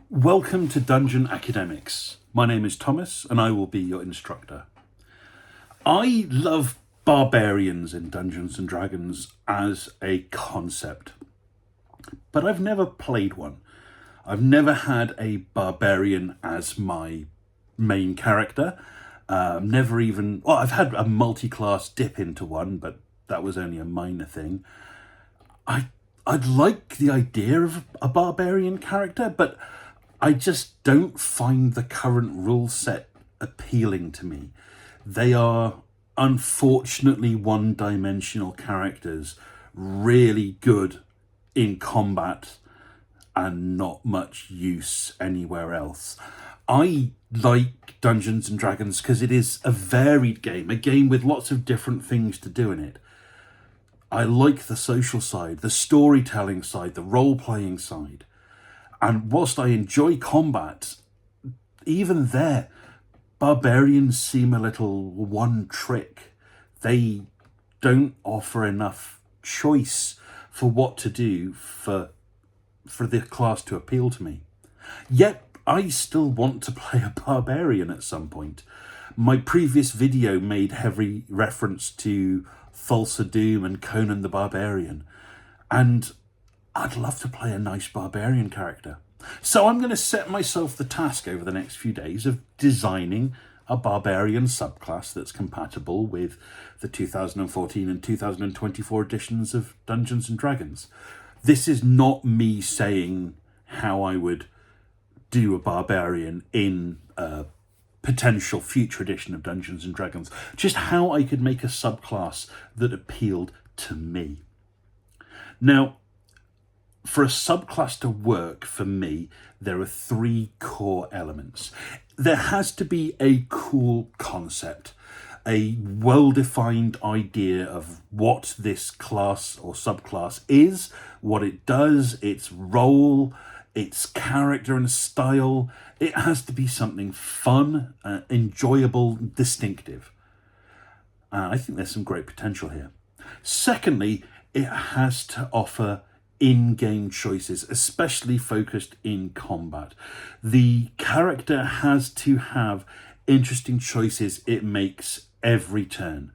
Welcome to Dungeon Academics. My name is Thomas and I will be your instructor. I love barbarians in Dungeons and Dragons as a concept, but I've never played one. I've never had a barbarian as my main character. I've had a multi-class dip into one, but that was only a minor thing. I'd like the idea of a barbarian character, but I just don't find the current rule set appealing to me. They are unfortunately one-dimensional characters, really good in combat and not much use anywhere else. I like Dungeons and Dragons because it is a varied game, a game with lots of different things to do in it. I like the social side, the storytelling side, the role-playing side. And whilst I enjoy combat, even there, barbarians seem a little one trick. They don't offer enough choice for what to do for the class to appeal to me. Yet, I still want to play a barbarian at some point. My previous video made heavy reference to Thulsa Doom and Conan the Barbarian, and I'd love to play a nice barbarian character. So I'm going to set myself the task over the next few days of designing a barbarian subclass that's compatible with the 2014 and 2024 editions of Dungeons and Dragons. This is not me saying how I would do a barbarian in a potential future edition of Dungeons and Dragons, just how I could make a subclass that appealed to me. Now, for a subclass to work for me, there are three core elements. There has to be a cool concept, a well-defined idea of what this class or subclass is, what it does, its role, its character and style. It has to be something fun, enjoyable, distinctive. I think there's some great potential here. Secondly, it has to offer in-game choices, especially focused in combat. The character has to have interesting choices it makes every turn.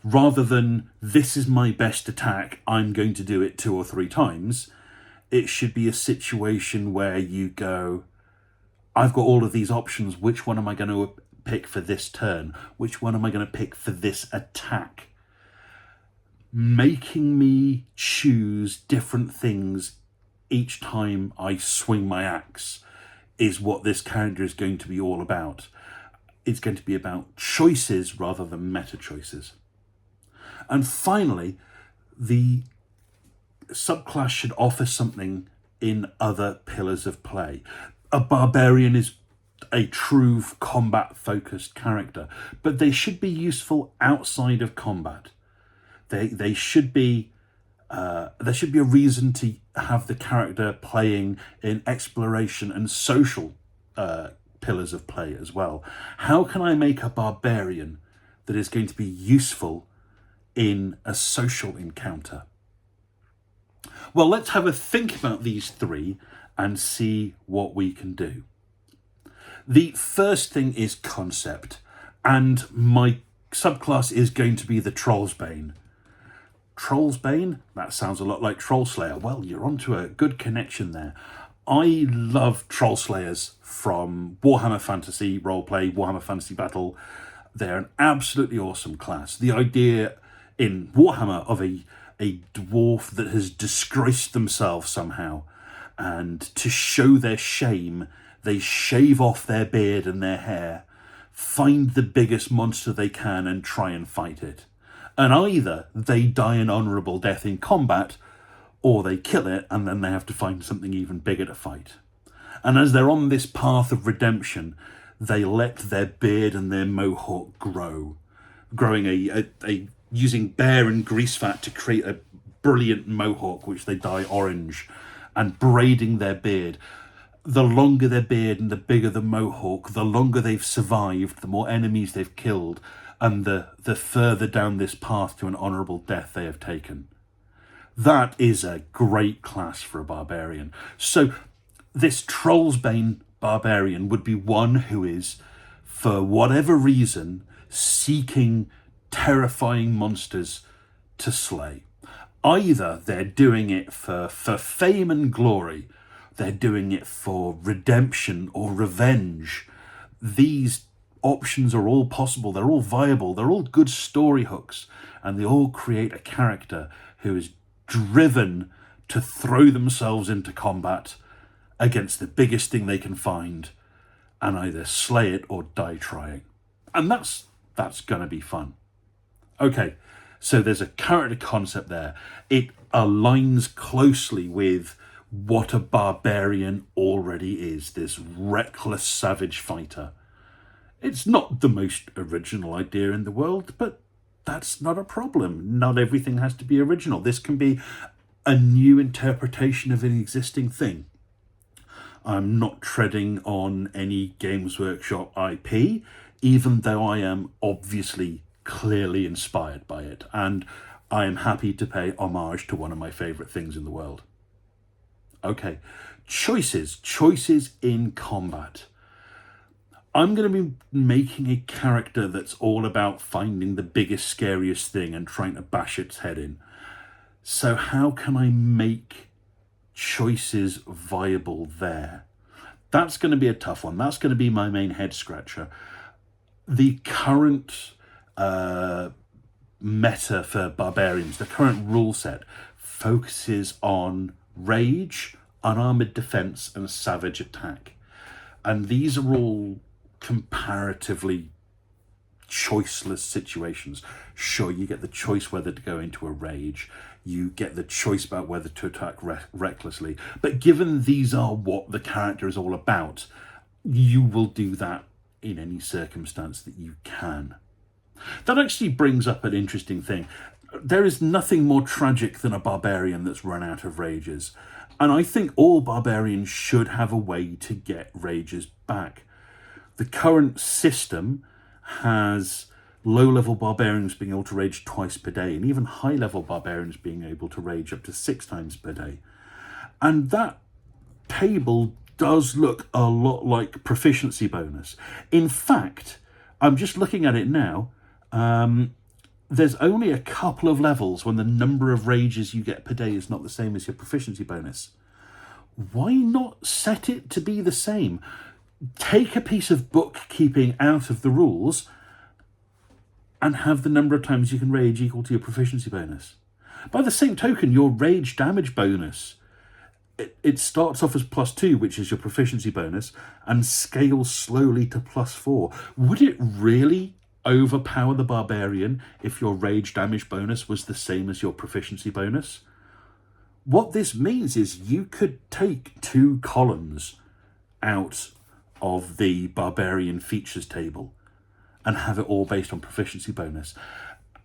Rather than, this is my best attack, I'm going to do it 2 or 3 times, it should be a situation where you go, I've got all of these options, which one am I going to pick for this turn? Which one am I going to pick for this attack? Making me choose different things each time I swing my axe is what this character is going to be all about. It's going to be about choices rather than meta choices. And finally, the subclass should offer something in other pillars of play. A barbarian is a true combat-focused character, but they should be useful outside of combat. They should be there should be a reason to have the character playing in exploration and social pillars of play as well. How can I make a barbarian that is going to be useful in a social encounter? Well, let's have a think about these three and see what we can do. The first thing is concept, and my subclass is going to be the Trollsbane. Trollsbane? That sounds a lot like Trollslayer. Well, you're onto a good connection there. I love Trollslayers from Warhammer Fantasy Roleplay, Warhammer Fantasy Battle. They're an absolutely awesome class. The idea in Warhammer of a dwarf that has disgraced themselves somehow, and to show their shame, they shave off their beard and their hair, find the biggest monster they can and try and fight it. And either they die an honourable death in combat, or they kill it and then they have to find something even bigger to fight. And as they're on this path of redemption, they let their beard and their mohawk grow, growing using bear and grease fat to create a brilliant mohawk, which they dye orange, and braiding their beard. The longer their beard and the bigger the mohawk, the longer they've survived, the more enemies they've killed, and the further down this path to an honourable death they have taken. That is a great class for a barbarian. So this Trollsbane Barbarian would be one who is, for whatever reason, seeking terrifying monsters to slay. Either they're doing it for fame and glory, they're doing it for redemption or revenge. These options are all possible, they're all viable, they're all good story hooks, and they all create a character who is driven to throw themselves into combat against the biggest thing they can find and either slay it or die trying. And that's going to be fun. Okay, so there's a character concept there. It aligns closely with what a barbarian already is, this reckless savage fighter. It's not the most original idea in the world, but that's not a problem. Not everything has to be original. This can be a new interpretation of an existing thing. I'm not treading on any Games Workshop IP, even though I am obviously clearly inspired by it, and I am happy to pay homage to one of my favourite things in the world. Okay, choices in combat. I'm going to be making a character that's all about finding the biggest, scariest thing and trying to bash its head in. So how can I make choices viable there? That's going to be a tough one. That's going to be my main head scratcher. The current meta for barbarians, the current rule set, focuses on rage, unarmored defense, and savage attack. And these are all comparatively choiceless situations. Sure, you get the choice whether to go into a rage, you get the choice about whether to attack recklessly, but given these are what the character is all about, you will do that in any circumstance that you can. That actually brings up an interesting thing. There is nothing more tragic than a barbarian that's run out of rages, and I think all barbarians should have a way to get rages back. The current system has low-level barbarians being able to rage twice per day, and even high-level barbarians being able to rage up to 6 times per day. And that table does look a lot like proficiency bonus. In fact, I'm just looking at it now, there's only a couple of levels when the number of rages you get per day is not the same as your proficiency bonus. Why not set it to be the same? Take a piece of bookkeeping out of the rules and have the number of times you can rage equal to your proficiency bonus. By the same token, your rage damage bonus, it starts off as +2, which is your proficiency bonus, and scales slowly to +4. Would it really overpower the barbarian if your rage damage bonus was the same as your proficiency bonus? What this means is you could take 2 columns out of the barbarian features table and have it all based on proficiency bonus.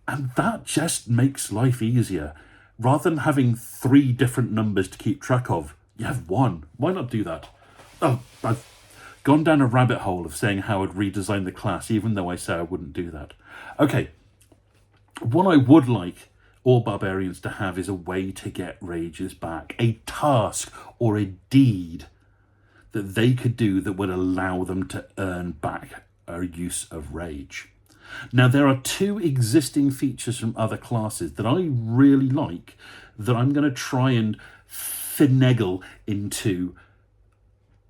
And that just makes life easier. Rather than having 3 different numbers to keep track of, you have 1. Why not do that? Oh, I've gone down a rabbit hole of saying how I'd redesign the class, even though I say I wouldn't do that. Okay, what I would like all barbarians to have is a way to get rages back, a task or a deed that they could do that would allow them to earn back a use of rage. Now, there are 2 existing features from other classes that I really like that I'm going to try and finagle into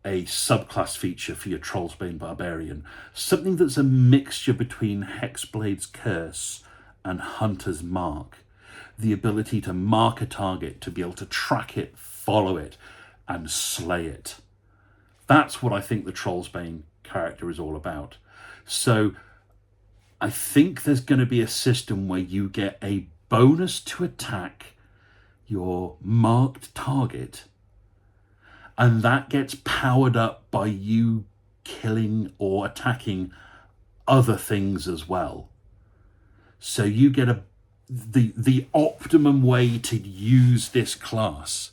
a subclass feature for your Trollsbane Barbarian. Something that's a mixture between Hexblade's Curse and Hunter's Mark. The ability to mark a target, to be able to track it, follow it, and slay it. That's what I think the Trollsbane character is all about. So I think there's going to be a system where you get a bonus to attack your marked target, and that gets powered up by you killing or attacking other things as well. So you get the optimum way to use this class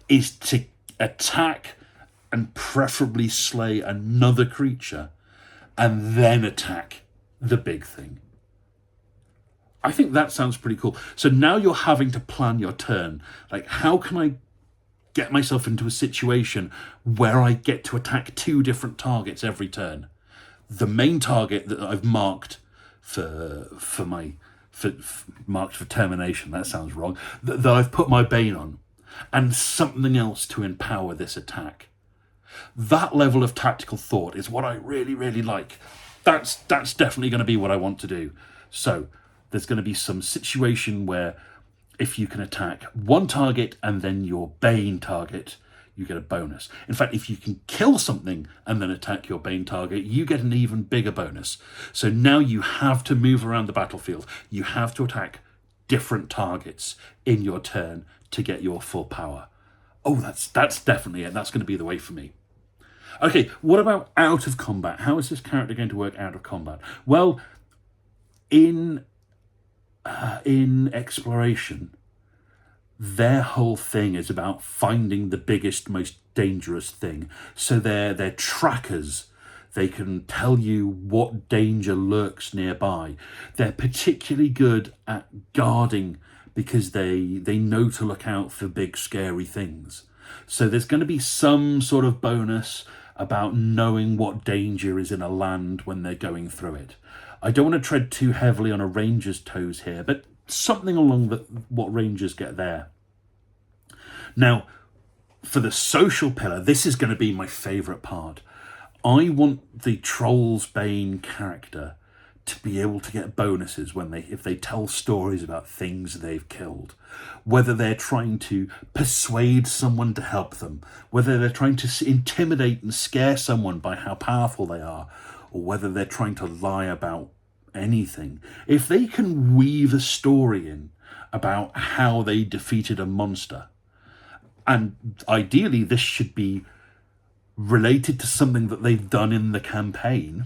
is to attack and preferably slay another creature and then attack the big thing. I think that sounds pretty cool. So now you're having to plan your turn. Like, how can I get myself into a situation where I get to attack 2 different targets every turn. The main target that I've marked marked for termination, that sounds wrong, that I've put my Bane on, and something else to empower this attack. That level of tactical thought is what I really, really like. That's definitely going to be what I want to do. So there's going to be some situation where if you can attack 1 target and then your Bane target, you get a bonus. In fact, if you can kill something and then attack your Bane target, you get an even bigger bonus. So now you have to move around the battlefield. You have to attack different targets in your turn to get your full power. Oh, that's definitely it. That's going to be the way for me. Okay, what about out of combat? How is this character going to work out of combat? Well, in exploration, their whole thing is about finding the biggest, most dangerous thing. So they're trackers. They can tell you what danger lurks nearby. They're particularly good at guarding because they know to look out for big, scary things. So there's going to be some sort of bonus about knowing what danger is in a land when they're going through it. I don't want to tread too heavily on a ranger's toes here, but something along what rangers get there. Now, for the social pillar, this is going to be my favourite part. I want the Trollsbane character to be able to get bonuses if they tell stories about things they've killed. Whether they're trying to persuade someone to help them, whether they're trying to intimidate and scare someone by how powerful they are, or whether they're trying to lie about anything. If they can weave a story in about how they defeated a monster, and ideally this should be related to something that they've done in the campaign,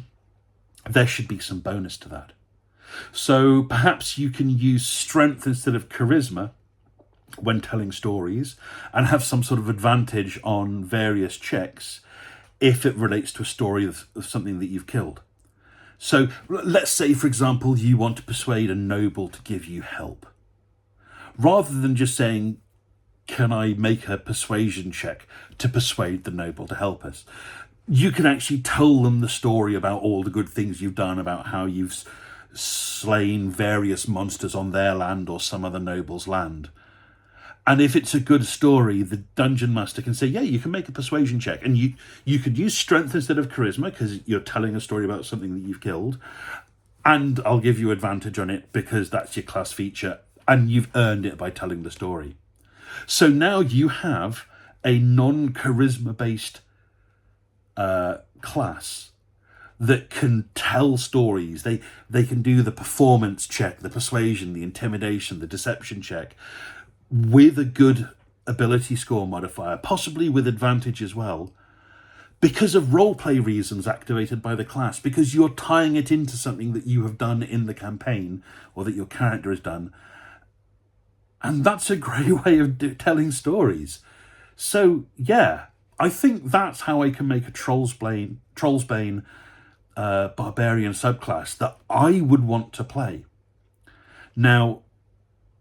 there should be some bonus to that. So perhaps you can use strength instead of charisma when telling stories and have some sort of advantage on various checks if it relates to a story of something that you've killed. So let's say, for example, you want to persuade a noble to give you help. Rather than just saying, can I make a persuasion check to persuade the noble to help us? You can actually tell them the story about all the good things you've done, about how you've slain various monsters on their land or some other noble's land. And if it's a good story, the dungeon master can say, yeah, you can make a persuasion check. And you could use strength instead of charisma because you're telling a story about something that you've killed. And I'll give you advantage on it because that's your class feature. And you've earned it by telling the story. So now you have a non-charisma based class that can tell stories. They can do the performance check, the persuasion, the intimidation, the deception check with a good ability score modifier, possibly with advantage as well, because of roleplay reasons activated by the class, because you're tying it into something that you have done in the campaign or that your character has done. And that's a great way of telling stories. So, yeah, I think that's how I can make a Trollsbane Barbarian subclass that I would want to play. Now,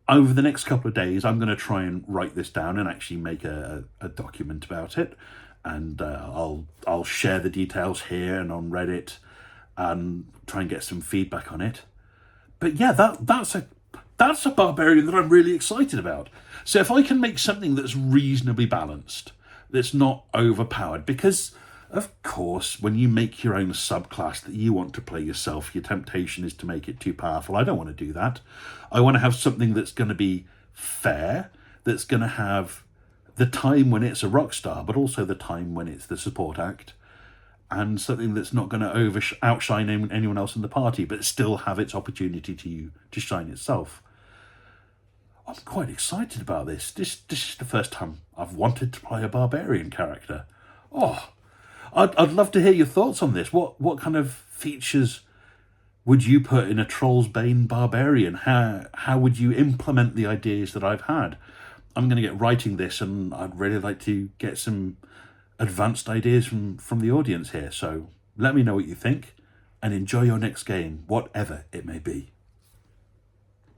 over the next couple of days, I'm going to try and write this down and actually make a document about it. And I'll share the details here and on Reddit and try and get some feedback on it. But yeah, that's a barbarian that I'm really excited about. So if I can make something that's reasonably balanced, that's not overpowered, because of course, when you make your own subclass that you want to play yourself, your temptation is to make it too powerful. I don't want to do that. I want to have something that's going to be fair, that's going to have the time when it's a rock star, but also the time when it's the support act, and something that's not going to outshine anyone else in the party, but still have its opportunity to shine itself. I'm quite excited about this. This is the first time I've wanted to play a barbarian character. Oh, I'd love to hear your thoughts on this. What kind of features would you put in a Trollsbane Barbarian? How would you implement the ideas that I've had? I'm going to get writing this, and I'd really like to get some advanced ideas from the audience here. So let me know what you think, and enjoy your next game, whatever it may be.